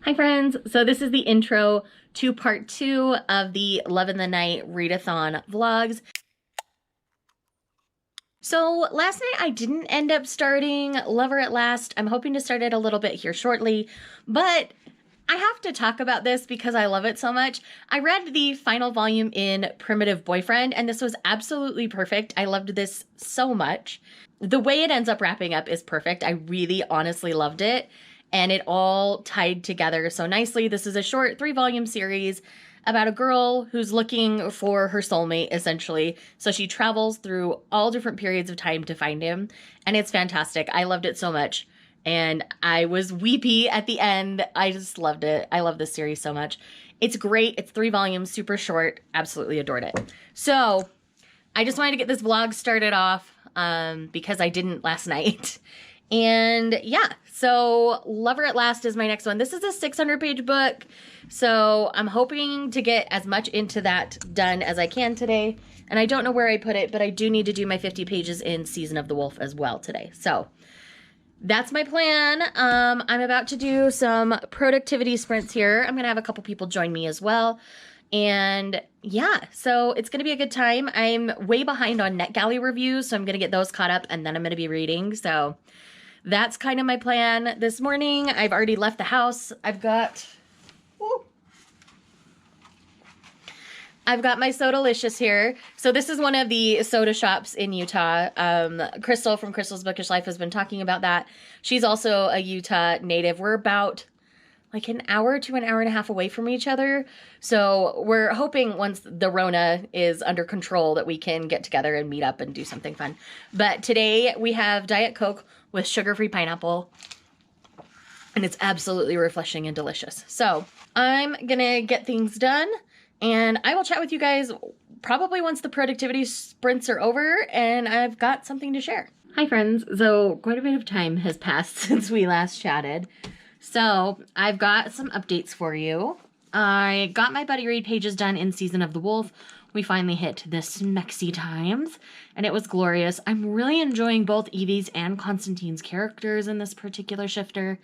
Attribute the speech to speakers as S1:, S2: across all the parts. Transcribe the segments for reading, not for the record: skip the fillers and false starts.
S1: Hi friends, so this is the intro to part 2 of the Love in the Night Readathon vlogs. So last night I didn't end up starting Lover at Last. I'm hoping to start it a little bit here shortly, but I have to talk about this because I love it so much. I read the final volume in Primitive Boyfriend, and this was absolutely perfect. I loved this so much. The way it ends up wrapping up is perfect. I really honestly loved it. And it all tied together so nicely. This is a short 3-volume series about a girl who's looking for her soulmate, essentially. So she travels through all different periods of time to find him. And it's fantastic. I loved it so much. And I was weepy at the end. I just loved it. I love this series so much. It's great. It's 3 volumes, super short. Absolutely adored it. So I just wanted to get this vlog started off because I didn't last night. And yeah, so Lover at Last is my next one. This is a 600-page book, so I'm hoping to get as much into that done as I can today. And I don't know where I put it, but I do need to do my 50 pages in Season of the Wolf as well today. So that's my plan. I'm about to do some productivity sprints here. I'm going to have a couple people join me as well. And yeah, so it's going to be a good time. I'm way behind on NetGalley reviews, so I'm going to get those caught up, and then I'm going to be reading. So that's kind of my plan this morning. I've already left the house. I've got my Sodalicious here. So this is one of the soda shops in Utah. Crystal from Crystal's Bookish Life has been talking about that. She's also a Utah native. We're about like an hour to an hour and a half away from each other. So we're hoping once the Rona is under control that we can get together and meet up and do something fun. But today we have Diet Coke with sugar-free pineapple, and it's absolutely refreshing and delicious. So I'm gonna get things done, and I will chat with you guys probably once the productivity sprints are over and I've got something to share. Hi friends, so quite a bit of time has passed since we last chatted. So I've got some updates for you. I got my buddy read pages done in Season of the Wolf. We finally hit the Smexy times, and it was glorious. I'm really enjoying both Evie's and Constantine's characters in this particular shifter.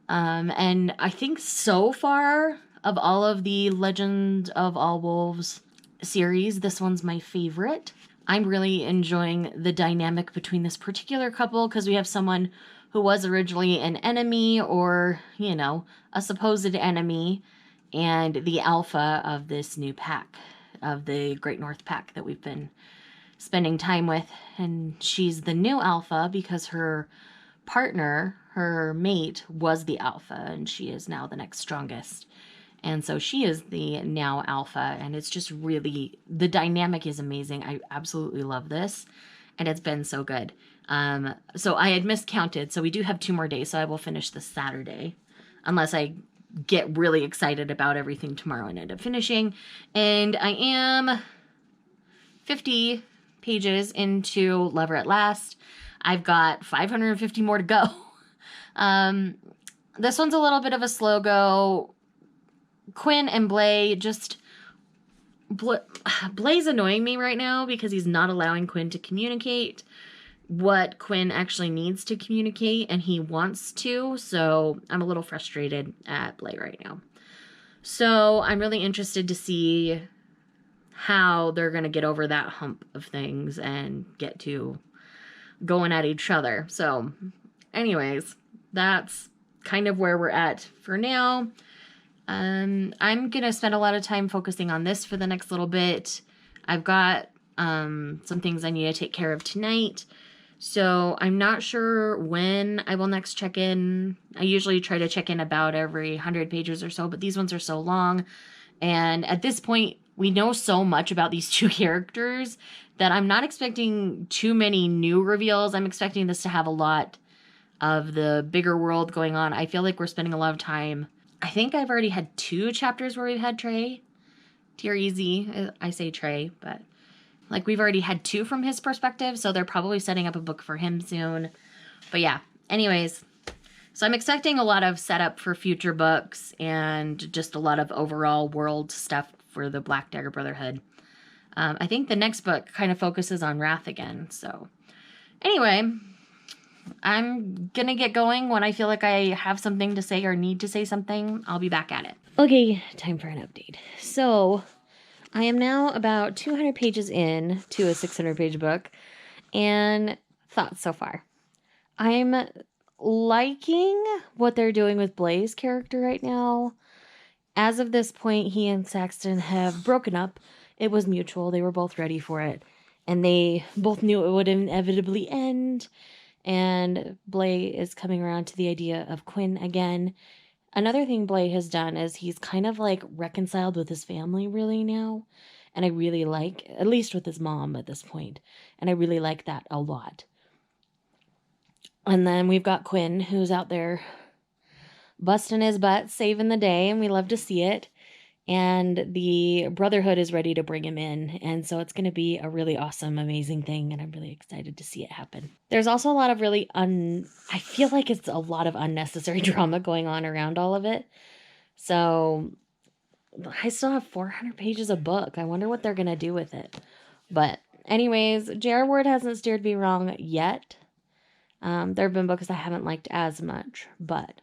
S1: And I think so far, of all of the Legend of All Wolves series, this one's my favorite. I'm really enjoying the dynamic between this particular couple because we have someone who was originally an enemy or, you know, a supposed enemy, and the alpha of this new pack, of the Great North Pack that we've been spending time with. And she's the new alpha because her partner, her mate, was the alpha, and she is now the next strongest. And so she is the now alpha, and it's just really, the dynamic is amazing. I absolutely love this, and it's been so good. So I had miscounted, so we do have 2 more days, so I will finish this Saturday, unless I get really excited about everything tomorrow and end up finishing. And I am 50 pages into Lover at Last. I've got 550 more to go. This one's a little bit of a slow go. Quinn and Blay just... Blay's annoying me right now because he's not allowing Quinn to communicate what Quinn actually needs to communicate, and he wants to, so I'm a little frustrated at Blay right now. So I'm really interested to see how they're going to get over that hump of things and get to going at each other. So anyways, that's kind of where we're at for now. I'm going to spend a lot of time focusing on this for the next little bit. I've got some things I need to take care of tonight. So I'm not sure when I will next check in. I usually try to check in about every 100 pages or so, but these ones are so long. And at this point, we know so much about these 2 characters that I'm not expecting too many new reveals. I'm expecting this to have a lot of the bigger world going on. I feel like we're spending a lot of time. I think I've already had 2 chapters where we've had Trey. Dear Easy, I say Trey, but like we've already had 2 from his perspective, so they're probably setting up a book for him soon. But yeah, anyways, so I'm expecting a lot of setup for future books and just a lot of overall world stuff for the Black Dagger Brotherhood. I think the next book kind of focuses on Wrath again, so anyway, I'm gonna get going when I feel like I have something to say or need to say something. I'll be back at it. Okay, time for an update. So, I am now about 200 pages in to a 600-page book, and thoughts so far. I'm liking what they're doing with Blaze's character right now. As of this point, he and Saxton have broken up. It was mutual. They were both ready for it. And they both knew it would inevitably end. And Blay is coming around to the idea of Quinn again. Another thing Blay has done is he's kind of like reconciled with his family really now. And I really like, at least with his mom at this point. And I really like that a lot. And then we've got Quinn, who's out there busting his butt, saving the day, and we love to see it. And the Brotherhood is ready to bring him in, and so it's going to be a really awesome, amazing thing, and I'm really excited to see it happen. There's also a lot of really I feel like it's a lot of unnecessary drama going on around all of it. So I still have 400 pages of book. I wonder what they're going to do with it. But anyways, J.R. Ward hasn't steered me wrong yet. There have been books I haven't liked as much, but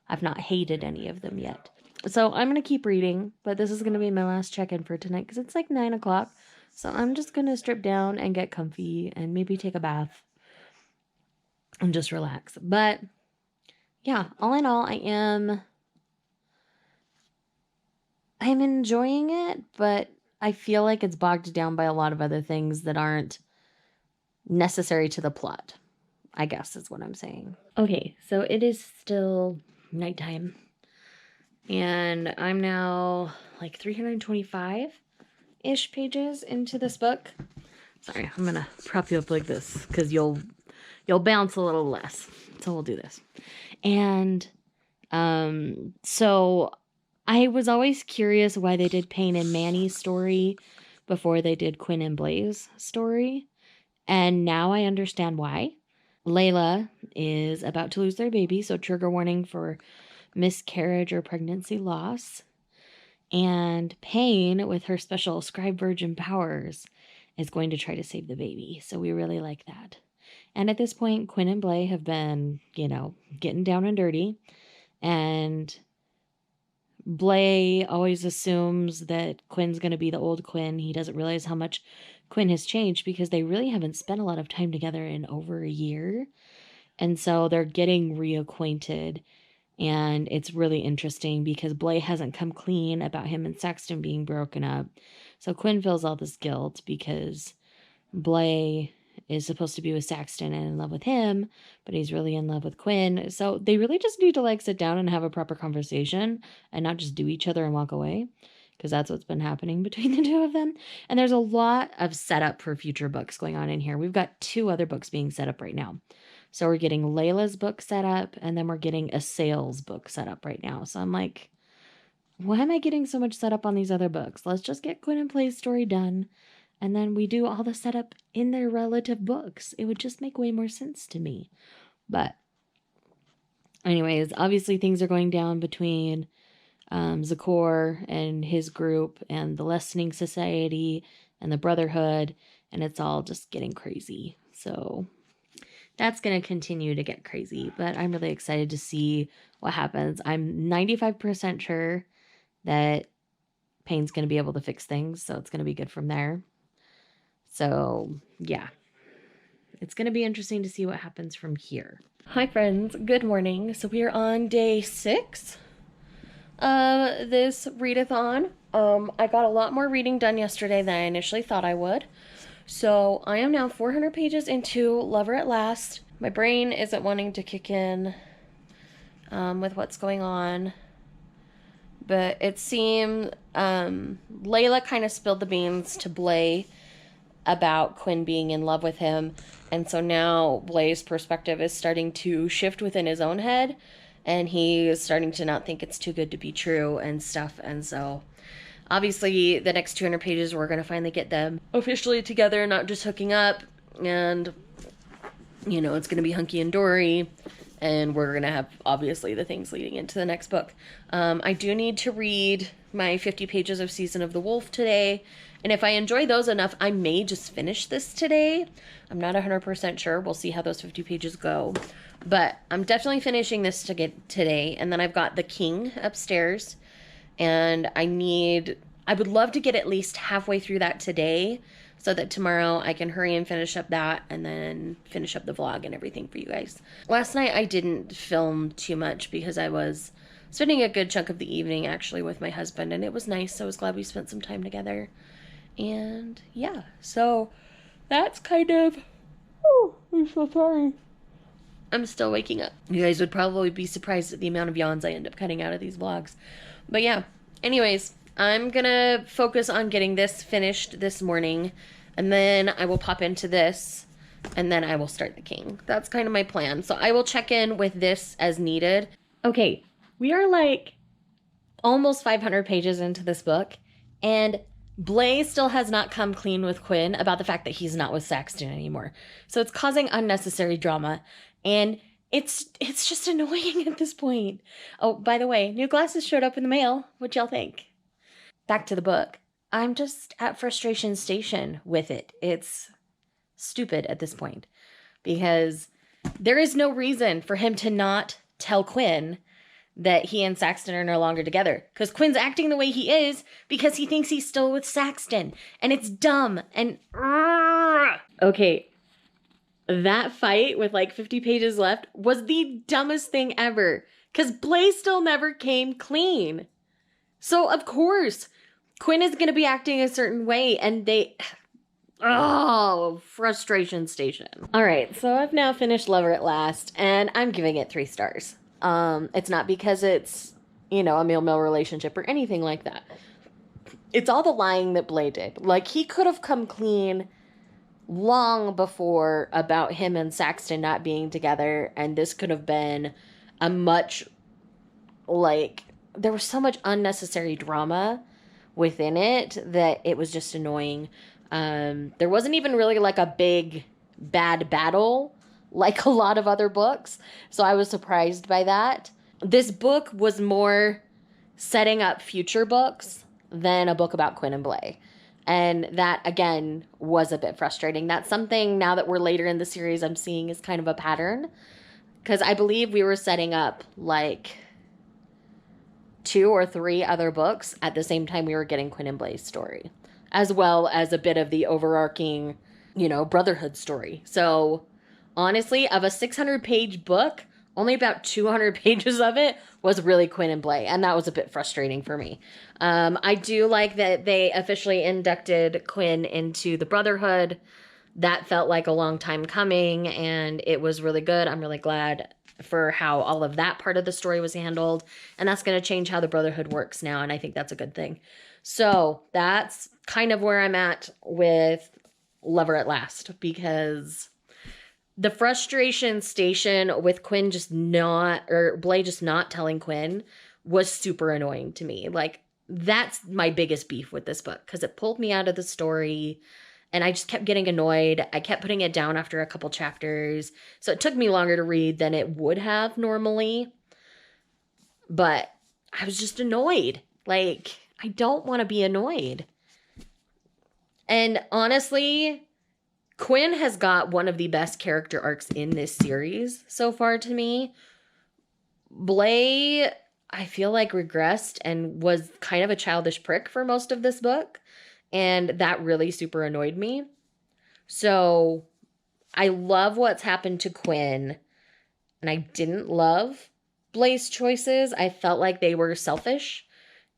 S1: I've not hated any of them yet. So I'm going to keep reading, but this is going to be my last check-in for tonight because it's like 9 o'clock. So I'm just going to strip down and get comfy and maybe take a bath and just relax. But yeah, all in all, I'm enjoying it, but I feel like it's bogged down by a lot of other things that aren't necessary to the plot, I guess is what I'm saying. Okay, so it is still nighttime. And I'm now like 325-ish pages into this book. Sorry, I'm going to prop you up like this because you'll bounce a little less. So we'll do this. And so I was always curious why they did Payne and Manny's story before they did Quinn and Blaze's story. And now I understand why. Layla is about to lose their baby, so trigger warning for miscarriage or pregnancy loss. And Payne, with her special scribe virgin powers, is going to try to save the baby. So we really like that. And at this point, Quinn and Blay have been, getting down and dirty. And Blay always assumes that Quinn's going to be the old Quinn. He doesn't realize how much Quinn has changed because they really haven't spent a lot of time together in over a year. And so they're getting reacquainted. And it's really interesting because Blay hasn't come clean about him and Saxton being broken up. So Quinn feels all this guilt because Blay is supposed to be with Saxton and in love with him, but he's really in love with Quinn. So they really just need to sit down and have a proper conversation and not just do each other and walk away, because that's what's been happening between the two of them. And there's a lot of setup for future books going on in here. We've got 2 other books being set up right now. So we're getting Layla's book set up, and then we're getting a sales book set up right now. So I'm like, why am I getting so much setup on these other books? Let's just get Quinn and Play's story done, and then we do all the setup in their relative books. It would just make way more sense to me. But anyways, obviously things are going down between Zakor and his group and the Lessening Society and the Brotherhood, and it's all just getting crazy. So that's going to continue to get crazy, but I'm really excited to see what happens. I'm 95% sure that Payne's going to be able to fix things, so it's going to be good from there. So, yeah. It's going to be interesting to see what happens from here. Hi, friends. Good morning. So we are on day 6 of this readathon. I got a lot more reading done yesterday than I initially thought I would. So I am now 400 pages into Lover at Last. My brain isn't wanting to kick in with what's going on. But it seemed Layla kind of spilled the beans to Blay about Quinn being in love with him. And so now Blay's perspective is starting to shift within his own head. And he is starting to not think it's too good to be true and stuff. And so obviously, the next 200 pages, we're going to finally get them officially together, not just hooking up. And, it's going to be hunky and dory. And we're going to have, obviously, the things leading into the next book. I do need to read my 50 pages of Season of the Wolf today. And if I enjoy those enough, I may just finish this today. I'm not 100% sure. We'll see how those 50 pages go. But I'm definitely finishing this today. And then I've got The King upstairs. And I would love to get at least halfway through that today, so that tomorrow I can hurry and finish up that and then finish up the vlog and everything for you guys. Last night I didn't film too much because I was spending a good chunk of the evening actually with my husband, and it was nice. So I was glad we spent some time together. And yeah, so that's kind of, oh, I'm so sorry. I'm still waking up. You guys would probably be surprised at the amount of yawns I end up cutting out of these vlogs. But yeah, anyways, I'm gonna focus on getting this finished this morning, and then I will pop into this, and then I will start The King. That's kind of my plan. So I will check in with this as needed. Okay, we are like almost 500 pages into this book, and Blay still has not come clean with Quinn about the fact that he's not with Saxton anymore. So it's causing unnecessary drama, and it's just annoying at this point. Oh, by the way, new glasses showed up in the mail. What y'all think? Back to the book. I'm just at frustration station with it. It's stupid at this point because there is no reason for him to not tell Quinn that he and Saxton are no longer together, because Quinn's acting the way he is because he thinks he's still with Saxton, and it's dumb. And okay, that fight with like 50 pages left was the dumbest thing ever, because Blay still never came clean. So of course Quinn is going to be acting a certain way, and frustration station. All right, so I've now finished Lover at Last, and I'm giving it 3 stars. It's not because it's, a male-male relationship or anything like that. It's all the lying that Blay did. Like, he could have come clean long before about him and Saxton not being together, and this could have been a much, there was so much unnecessary drama within it that it was just annoying. There wasn't even really like a big bad battle like a lot of other books, so I was surprised by that. This book was more setting up future books than a book about Quinn and Blay, and that again was a bit frustrating. That's something, now that we're later in the series, I'm seeing is kind of a pattern, because I believe we were setting up like 2 or 3 other books at the same time we were getting Quinn and Blay's story, as well as a bit of the overarching, Brotherhood story. So honestly, of a 600-page book, only about 200 pages of it was really Quinn and Blay, and that was a bit frustrating for me. I do like that they officially inducted Quinn into the Brotherhood. That felt like a long time coming, and it was really good. I'm really glad for how all of that part of the story was handled, and that's going to change how the Brotherhood works now, and I think that's a good thing. So that's kind of where I'm at with Lover at Last, because the frustration station with Blay just not telling Quinn was super annoying to me. Like, that's my biggest beef with this book, because it pulled me out of the story, and I just kept getting annoyed. I kept putting it down after a couple chapters, so it took me longer to read than it would have normally. But I was just annoyed. Like, I don't want to be annoyed. And honestly, Quinn has got one of the best character arcs in this series so far to me. Blay, I feel like, regressed and was kind of a childish prick for most of this book, and that really super annoyed me. So I love what's happened to Quinn, and I didn't love Blay's choices. I felt like they were selfish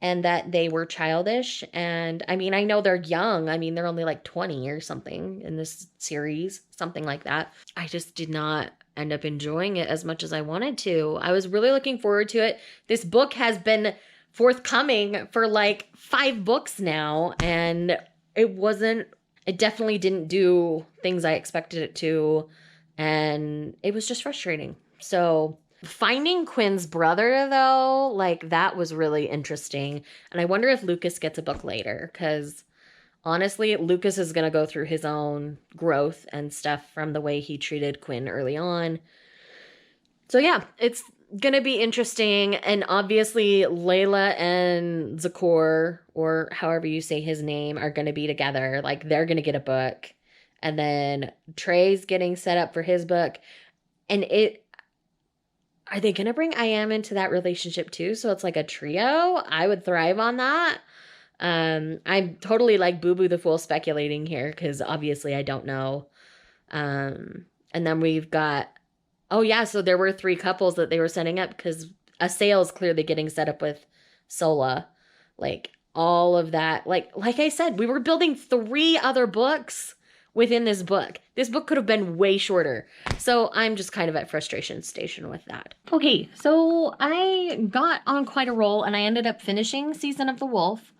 S1: and that they were childish. And I mean, I know they're young. I mean, they're only like 20 or something in this series, something like that. I just did not end up enjoying it as much as I wanted to. I was really looking forward to it. This book has been forthcoming for like 5 books now, and it definitely didn't do things I expected it to, and it was just frustrating. So finding Quinn's brother, though, like, that was really interesting. And I wonder if Lucas gets a book later, because honestly, Lucas is going to go through his own growth and stuff from the way he treated Quinn early on. So yeah, it's gonna be interesting. And obviously Layla and Zakor, or however you say his name, are gonna be together. Like, they're gonna get a book. And then Trey's getting set up for his book. And are they gonna bring I Am into that relationship too? So it's like a trio? I would thrive on that. I'm totally like Boo Boo the Fool speculating here, because obviously I don't know. And then we've got, oh yeah, so there were 3 couples that they were setting up, because a sale's clearly getting set up with Sola. Like, all of that. Like I said, we were building 3 other books within this book. This book could have been way shorter. So I'm just kind of at frustration station with that. Okay, so I got on quite a roll and I ended up finishing Season of the Wolf.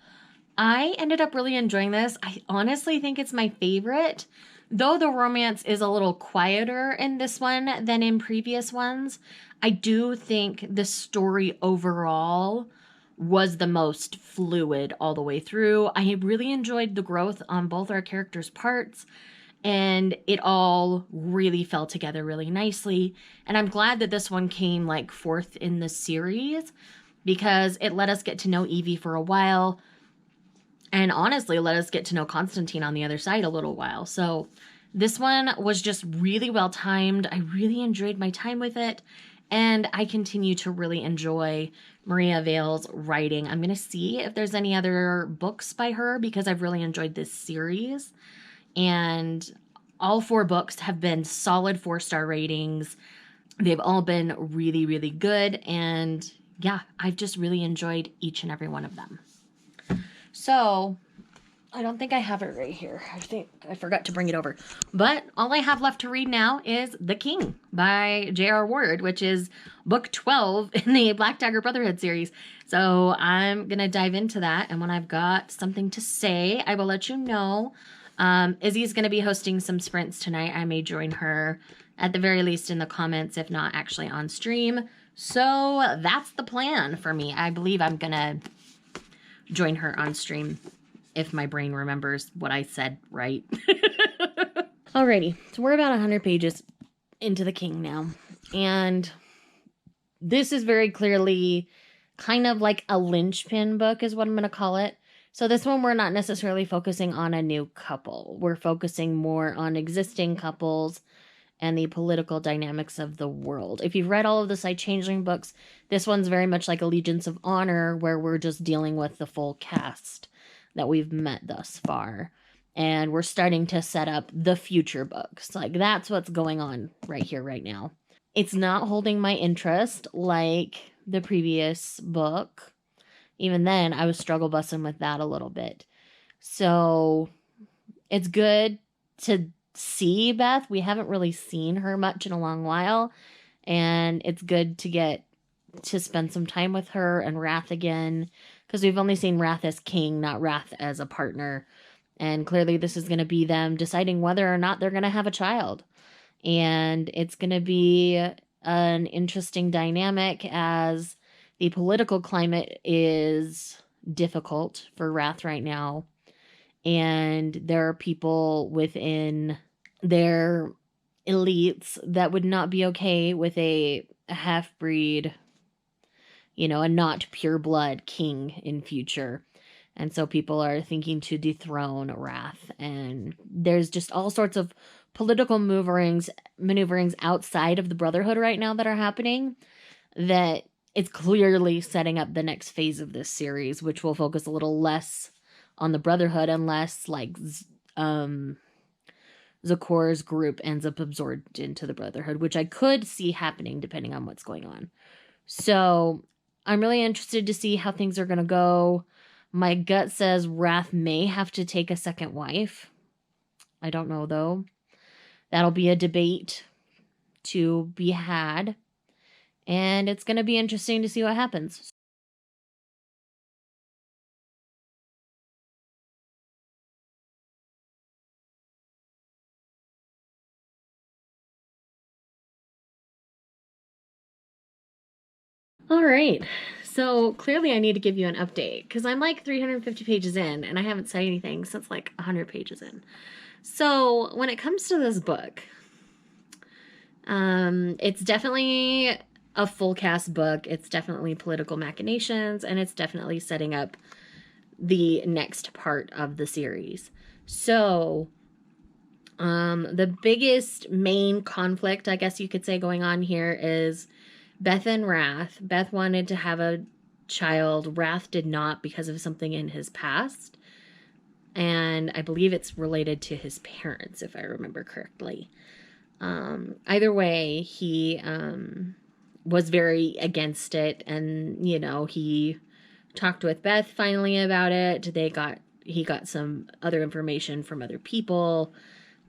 S1: I ended up really enjoying this. I honestly think it's my favorite. Though the romance is a little quieter in this one than in previous ones, I do think the story overall was the most fluid all the way through. I really enjoyed the growth on both our characters' parts, and it all really fell together really nicely. And I'm glad that this one came like 4th in the series, because it let us get to know Evie for a while, and honestly let us get to know Constantine on the other side a little while. So this one was just really well timed. I really enjoyed my time with it. And I continue to really enjoy Maria Vale's writing. I'm going to see if there's any other books by her, because I've really enjoyed this series. And all 4 books have been solid 4-star ratings. They've all been really, really good. And yeah, I've just really enjoyed each and every one of them. So I don't think I have it right here. I think I forgot to bring it over. But all I have left to read now is The King by J.R. Ward, which is book 12 in the Black Dagger Brotherhood series. So I'm going to dive into that. And when I've got something to say, I will let you know. Izzy's going to be hosting some sprints tonight. I may join her at the very least in the comments, if not actually on stream. So that's the plan for me. I believe I'm going to join her on stream, if my brain remembers what I said right. Alrighty, so we're about 100 pages into The King now. And this is very clearly kind of like a linchpin book is what I'm going to call it. So this one, we're not necessarily focusing on a new couple. We're focusing more on existing couples and the political dynamics of the world. If you've read all of the Side Changeling books, this one's very much like Allegiance of Honor, where we're just dealing with the full cast that we've met thus far. And we're starting to set up the future books. Like, that's what's going on right here, right now. It's not holding my interest like the previous book. Even then, I was struggle bussing with that a little bit. So it's good to see Beth. We haven't really seen her much in a long while. And it's good to get to spend some time with her and Wrath again, because we've only seen Wrath as king, not Wrath as a partner. And clearly this is going to be them deciding whether or not they're going to have a child. And it's going to be an interesting dynamic, as the political climate is difficult for Wrath right now. And there are people within their elites that would not be okay with a half-breed, a not pure blood king in future. And so people are thinking to dethrone Wrath. And there's just all sorts of political maneuverings outside of the Brotherhood right now that are happening, that it's clearly setting up the next phase of this series, which will focus a little less on the Brotherhood, unless Zakor's group ends up absorbed into the Brotherhood, which I could see happening depending on what's going on. So I'm really interested to see how things are going to go. My gut says Wrath may have to take a second wife. I don't know, though. That'll be a debate to be had. And it's going to be interesting to see what happens. All right, so clearly I need to give you an update, because I'm like 350 pages in, and I haven't said anything since like 100 pages in. So when it comes to this book, it's definitely a full cast book. It's definitely political machinations, and it's definitely setting up the next part of the series. So, the biggest main conflict, I guess you could say, going on here is Beth and Wrath. Beth wanted to have a child. Wrath did not because of something in his past. And I believe it's related to his parents, if I remember correctly. Either way, he was very against it. And, you know, he talked with Beth finally about it. He got some other information from other people.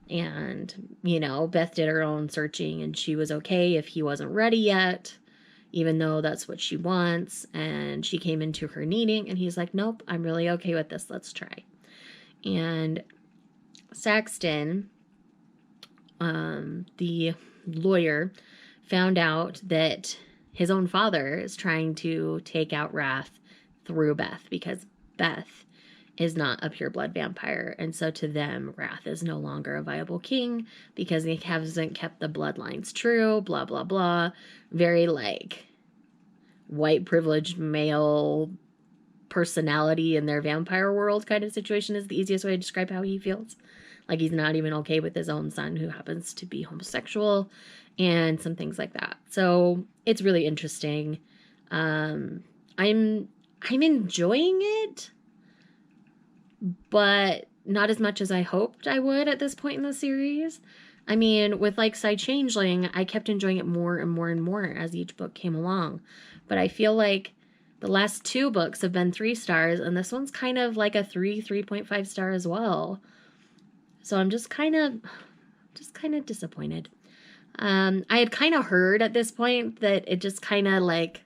S1: And, you know, Beth did her own searching and she was okay if he wasn't ready yet, even though that's what she wants. And she came into her needing and he's like, nope, I'm really okay with this. Let's try. And Saxton, the lawyer, found out that his own father is trying to take out Wrath through Beth because Beth is not a pureblood vampire. And so to them, Wrath is no longer a viable king because he hasn't kept the bloodlines true, blah, blah, blah. Very like white privileged male personality in their vampire world kind of situation is the easiest way to describe how he feels. Like he's not even okay with his own son who happens to be homosexual and some things like that. So it's really interesting. I'm enjoying it, but not as much as I hoped I would at this point in the series. I mean, with like Side Changeling, I kept enjoying it more and more and more as each book came along. But I feel like the last 2 books have been 3 stars, and this one's kind of like a 3.5 star as well. So I'm just kind of disappointed. I had kind of heard at this point that it just kind of like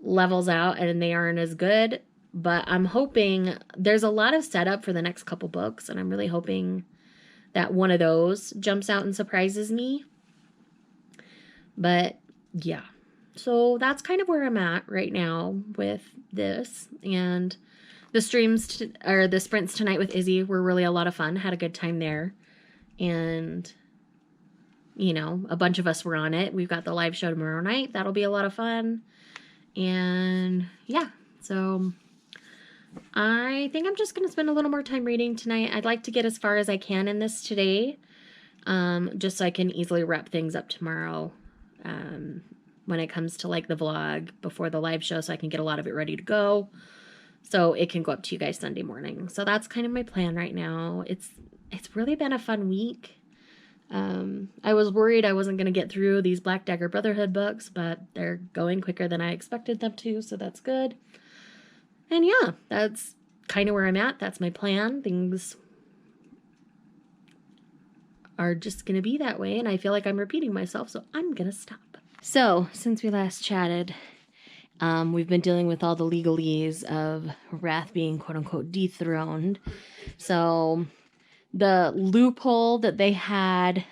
S1: levels out and they aren't as good. But I'm hoping there's a lot of setup for the next couple books, and I'm really hoping that one of those jumps out and surprises me. But yeah. So that's kind of where I'm at right now with this. And the the sprints tonight with Izzy were really a lot of fun. Had a good time there. And, you know, a bunch of us were on it. We've got the live show tomorrow night. That'll be a lot of fun. And yeah, so I think I'm just going to spend a little more time reading tonight. I'd like to get as far as I can in this today, just so I can easily wrap things up tomorrow. When it comes to like the vlog before the live show, so I can get a lot of it ready to go so it can go up to you guys Sunday morning. So that's kind of my plan right now. It's really been a fun week. I was worried I wasn't going to get through these Black Dagger Brotherhood books, but they're going quicker than I expected them to, so that's good. And yeah, that's kind of where I'm at. That's my plan. Things are just going to be that way, and I feel like I'm repeating myself, so I'm going to stop. So, since we last chatted, we've been dealing with all the legalese of Wrath being quote-unquote dethroned. So, the loophole that they had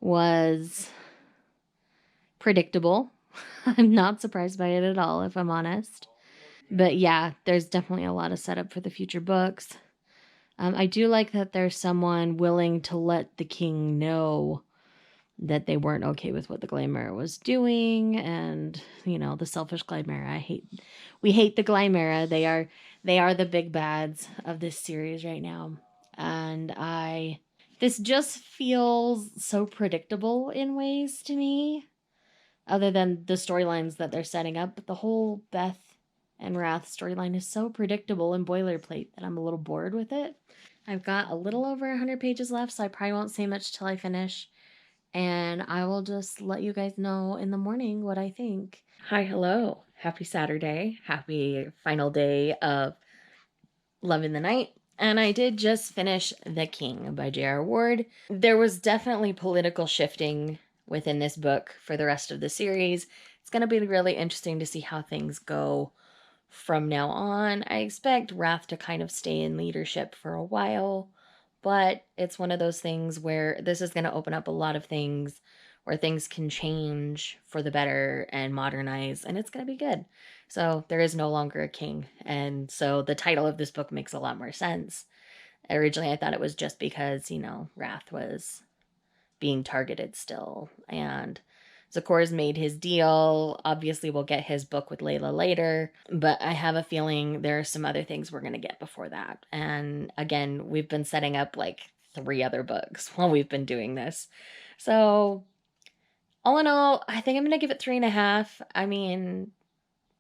S1: was predictable. I'm not surprised by it at all, if I'm honest. But yeah, there's definitely a lot of setup for the future books. I do like that there's someone willing to let the king know that they weren't okay with what the Glimera was doing, and you know, the selfish Glimera. We hate the Glimera. They are the big bads of this series right now, and this just feels so predictable in ways to me, other than the storylines that they're setting up. But the whole Beth and Wrath storyline is so predictable and boilerplate that I'm a little bored with it. I've got a little over 100 pages left, so I probably won't say much till I finish. And I will just let you guys know in the morning what I think. Hi, hello. Happy Saturday. Happy final day of Love in the Night. And I did just finish The King by J.R. Ward. There was definitely political shifting within this book for the rest of the series. It's going to be really interesting to see how things go from now on. I expect Wrath to kind of stay in leadership for a while. But it's one of those things where this is going to open up a lot of things where things can change for the better and modernize, and it's going to be good. So there is no longer a king. And so the title of this book makes a lot more sense. Originally, I thought it was just because, you know, Wrath was being targeted still. And Zakor's made his deal. Obviously, we'll get his book with Layla later, but I have a feeling there are some other things we're going to get before that. And again, we've been setting up like 3 other books while we've been doing this. So, all in all, I think I'm going to give it 3.5. I mean,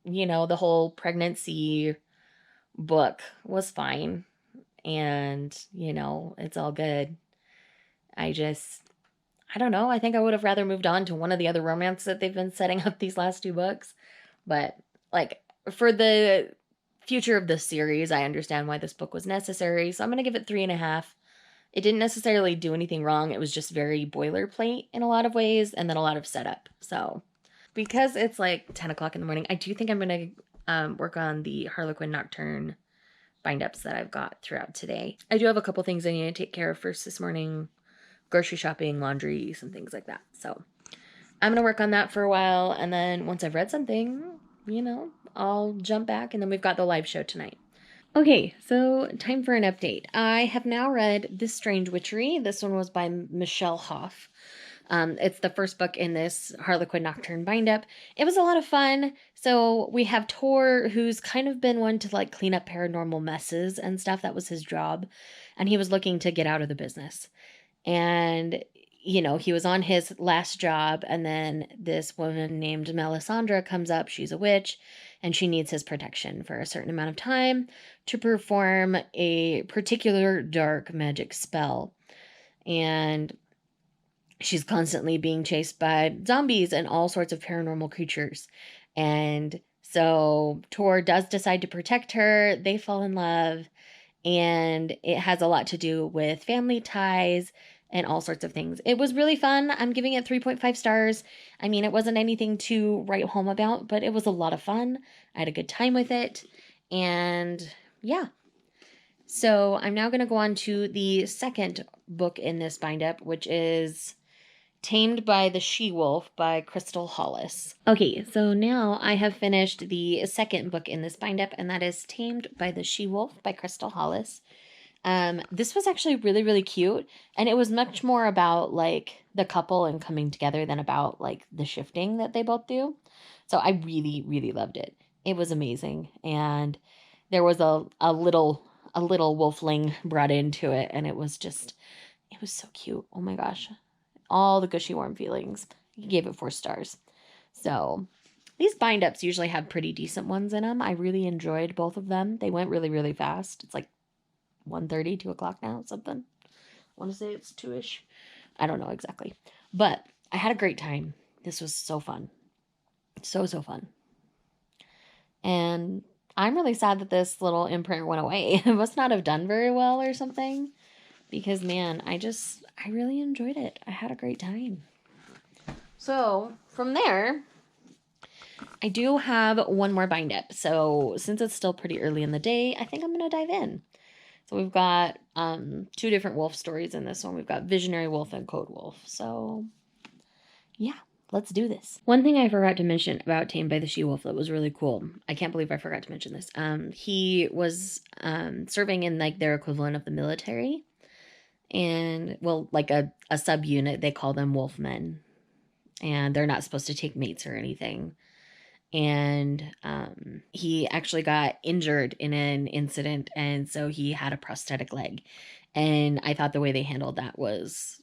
S1: the whole pregnancy book was fine. And, it's all good. I don't know. I think I would have rather moved on to one of the other romance that they've been setting up these last 2 books. But, like, for the future of the series, I understand why this book was necessary. So I'm going to give it 3.5. It didn't necessarily do anything wrong. It was just very boilerplate in a lot of ways, and then a lot of setup. So, because it's like 10 o'clock in the morning, I do think I'm going to work on the Harlequin Nocturne bind-ups that I've got throughout today. I do have a couple things I need to take care of first this morning. Grocery shopping, laundry, some things like that. So I'm going to work on that for a while. And then once I've read something, I'll jump back. And then we've got the live show tonight. Okay, so time for an update. I have now read This Strange Witchery. This one was by Michelle Hoff. It's the first book in this Harlequin Nocturne bind-up. It was a lot of fun. So we have Tor, who's kind of been one to like clean up paranormal messes and stuff. That was his job. And he was looking to get out of the business. And, he was on his last job, and then this woman named Melisandre comes up. She's a witch, and she needs his protection for a certain amount of time to perform a particular dark magic spell. And she's constantly being chased by zombies and all sorts of paranormal creatures. And so Tor does decide to protect her. They fall in love, and it has a lot to do with family ties and all sorts of things. It was really fun. I'm giving it 3.5 stars. I mean, it wasn't anything to write home about, but it was a lot of fun. I had a good time with it. And yeah. So I'm now going to go on to the second book in this bind-up, which is Tamed by the She-Wolf by Crystal Hollis. Okay, so now I have finished the second book in this bind-up, and that is Tamed by the She-Wolf by Crystal Hollis. This was actually really, really cute, and it was much more about, like, the couple and coming together than about, like, the shifting that they both do. So I really, really loved it. It was amazing, and there was a little wolfling brought into it, and it was so cute. Oh my gosh. All the gushy, warm feelings. He gave it 4 stars. So these bind-ups usually have pretty decent ones in them. I really enjoyed both of them. They went really, really fast. It's like 1:30, 2 o'clock now, something. I want to say it's 2-ish. I don't know exactly. But I had a great time. This was so fun. So fun. And I'm really sad that this little imprint went away. It must not have done very well or something. Because, man, I really enjoyed it. I had a great time. So, from there, I do have one more bind-up. So, since it's still pretty early in the day, I think I'm going to dive in. So, we've got 2 different wolf stories in this one. We've got Visionary Wolf and Code Wolf. So, yeah, let's do this. One thing I forgot to mention about Tamed by the She-Wolf that was really cool. I can't believe I forgot to mention this. He was serving in, like, their equivalent of the military. And, well, like a subunit, they call them wolfmen. And they're not supposed to take mates or anything. And he actually got injured in an incident, and so he had a prosthetic leg. And I thought the way they handled that was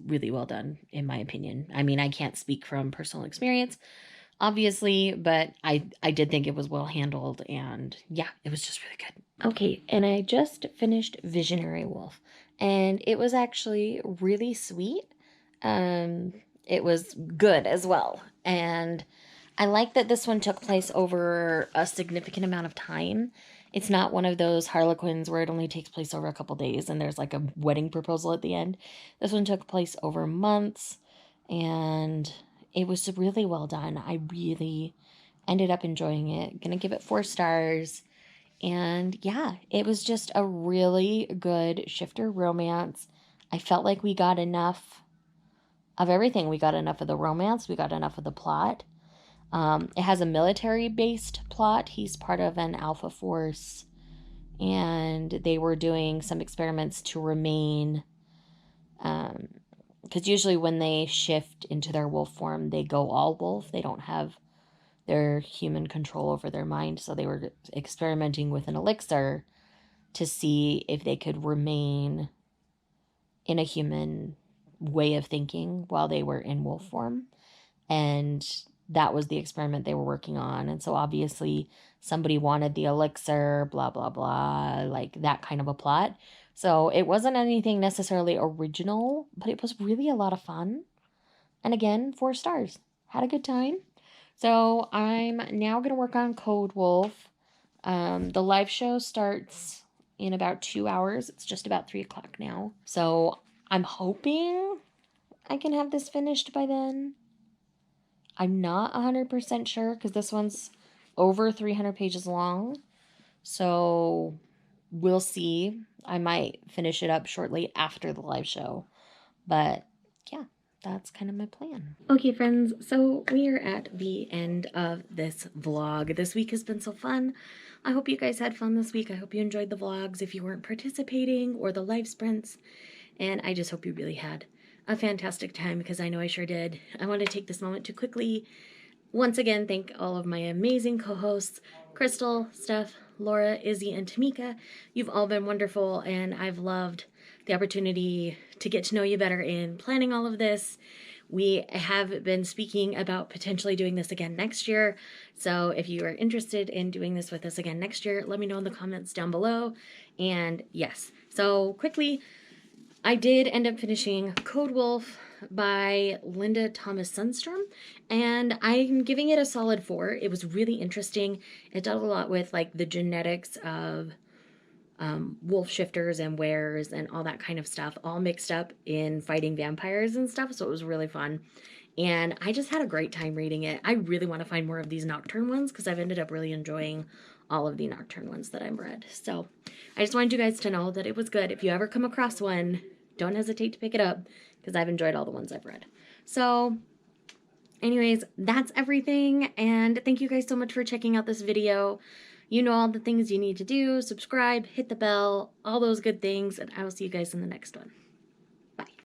S1: really well done, in my opinion. I mean, I can't speak from personal experience, obviously, but I did think it was well handled, and yeah, it was just really good. Okay, and I just finished Visionary Wolf, and it was actually really sweet. It was good as well, and I like that this one took place over a significant amount of time. It's not one of those Harlequins where it only takes place over a couple days and there's like a wedding proposal at the end. This one took place over months, and it was really well done. I really ended up enjoying it. Gonna give it 4 stars. And yeah, it was just a really good shifter romance. I felt like we got enough of everything. We got enough of the romance. We got enough of the plot. It has a military-based plot. He's part of an alpha force, and they were doing some experiments to remain because usually when they shift into their wolf form, they go all wolf. They don't have their human control over their mind. So they were experimenting with an elixir to see if they could remain in a human way of thinking while they were in wolf form. And that was the experiment they were working on. And so obviously somebody wanted the elixir, blah, blah, blah, like that kind of a plot. So it wasn't anything necessarily original, but it was really a lot of fun. And again, 4 stars. Had a good time. So I'm now going to work on Code Wolf. The live show starts in about 2 hours. It's just about 3 o'clock now. So I'm hoping I can have this finished by then. I'm not 100% sure because this one's over 300 pages long. So we'll see. I might finish it up shortly after the live show. But yeah, that's kind of my plan. Okay, friends, so we are at the end of this vlog. This week has been so fun. I hope you guys had fun this week. I hope you enjoyed the vlogs if you weren't participating or the live sprints. And I just hope you really had a fantastic time because I know I sure did. I want to take this moment to quickly, once again, thank all of my amazing co-hosts, Crystal, Steph, Laura, Izzy, and Tamika. You've all been wonderful, and I've loved the opportunity to get to know you better in planning all of this. We have been speaking about potentially doing this again next year. So if you are interested in doing this with us again next year, let me know in the comments down below. And yes, so quickly, I did end up finishing Code Wolf by Linda Thomas Sundstrom, and I'm giving it a solid 4. It was really interesting. It dealt a lot with like the genetics of wolf shifters and wares and all that kind of stuff, all mixed up in fighting vampires and stuff, so it was really fun. And I just had a great time reading it. I really want to find more of these nocturne ones because I've ended up really enjoying all of the nocturne ones that I've read. So I just wanted you guys to know that it was good. If you ever come across one, don't hesitate to pick it up because I've enjoyed all the ones I've read. So anyways, that's everything. And thank you guys so much for checking out this video. You know all the things you need to do. Subscribe, hit the bell, all those good things. And I will see you guys in the next one.